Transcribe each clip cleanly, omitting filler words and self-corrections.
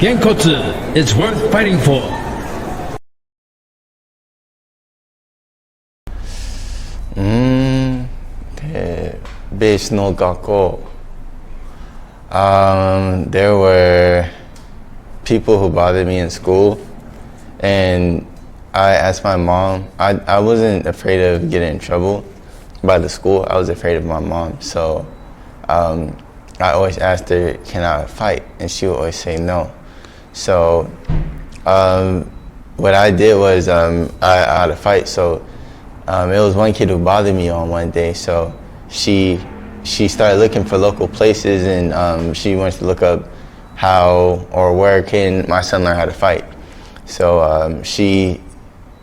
ゲンコツ is worth fighting for. ベースの学校。There were people who bothered me in school, and I asked my mom. I wasn't afraid of getting in trouble by the school. I was afraid of my mom. So I always asked her, can I fight? And she would always say no. So what I did was I had to fight. So it was one kid who bothered me on one day. So she started looking for local places, and she wanted to look up how or where can my son learn how to fight. So she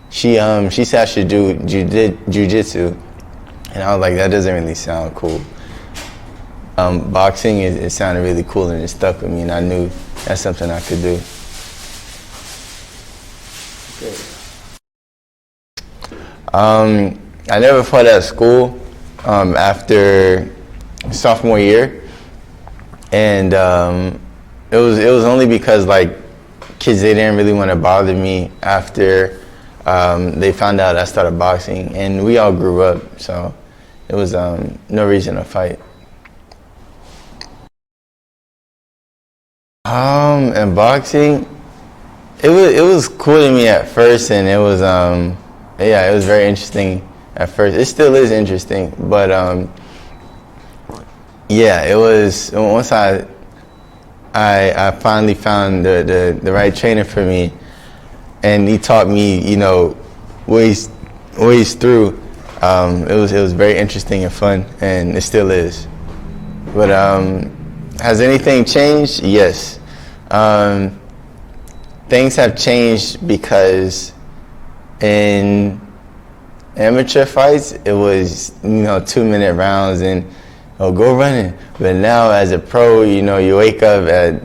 said I should do jiu-jitsu, and I was like, that doesn't really sound cool. Boxing, it sounded really cool, and it stuck with me, and I knew that's something I could do. I never fought at school after sophomore year, and it was only because like kids, they didn't really want to bother me after they found out I started boxing, and we all grew up, so it was no reason to fight. And boxing, it was cool to me at first, and it was it was very interesting at first. It still is interesting, but it was once I finally found the right trainer for me, and he taught me, ways through. It was very interesting and fun, and it still is. But has anything changed? Yes. Things have changed because in amateur fights, it was 2-minute rounds and go running. But now as a pro, you wake up at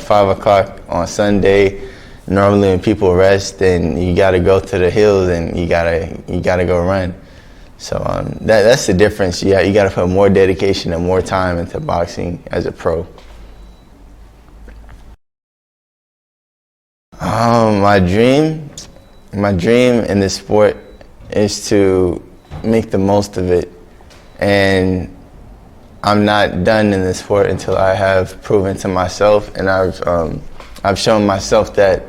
5 o'clock on Sunday. Normally when people rest, and you got to go to the hills, and you gotta go run. So that's the difference. You got to put more dedication and more time into boxing as a pro. My dream in this sport is to make the most of it, and I'm not done in this sport until I have proven to myself, and I've shown myself that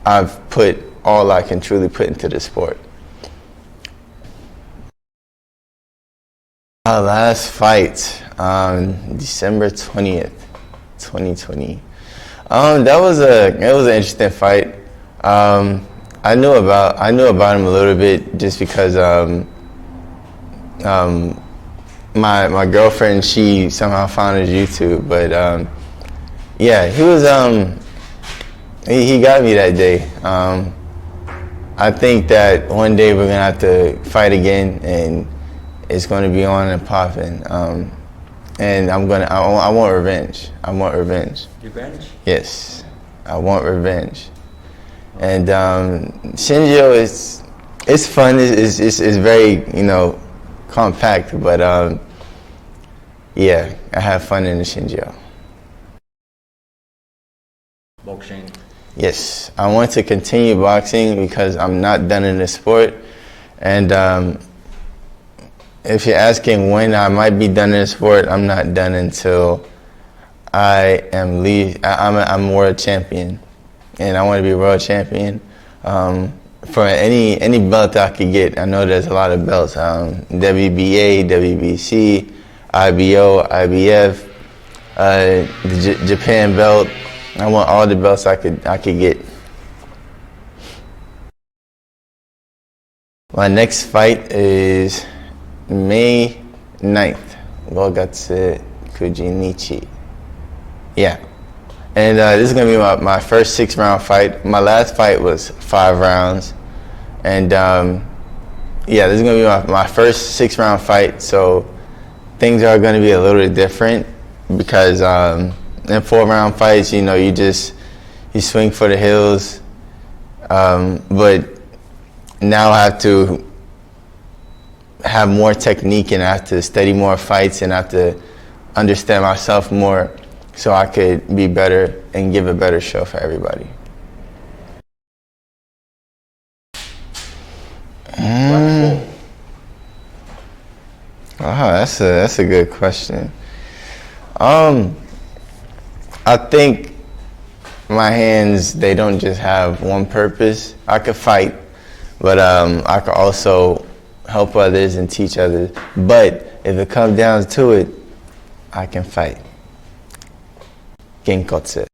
I've put all I can truly put into the sport. Our last fight on December 20th, 2020. It was an interesting fight. I knew about him a little bit just because my girlfriend, she somehow found his YouTube, but he was he got me that day. I think that one day we're gonna have to fight again, and it's gonna be on and popping. And I want revenge. I want revenge. Revenge? Yes, I want revenge. And Shinjo it's fun. It's very compact, but I have fun in the Shinjo. Boxing. Yes, I want to continue boxing because I'm not done in the sport, and if you're asking when I might be done in the sport, I'm not done until I'm world champion, and I want to be world champion. For any belt I could get, I know there's a lot of belts. WBA, WBC, IBO, IBF, the Japan belt. I want all the belts I could get. My next fight is May 9th, 5月9日. Yeah. And this is going to be my first 6-round fight. My last fight was 5 rounds. And this is going to be my first 6-round fight. So things are going to be a little bit different because in 4-round fights, you swing for the hills. But now I have to have more technique, and I have to study more fights, and I have to understand myself more. so I could be better and give a better show for everybody. That's a good question. I think my hands, they don't just have one purpose. I could fight, but I could also help others and teach others. But if it comes down to it, I can fight. Genkotsu.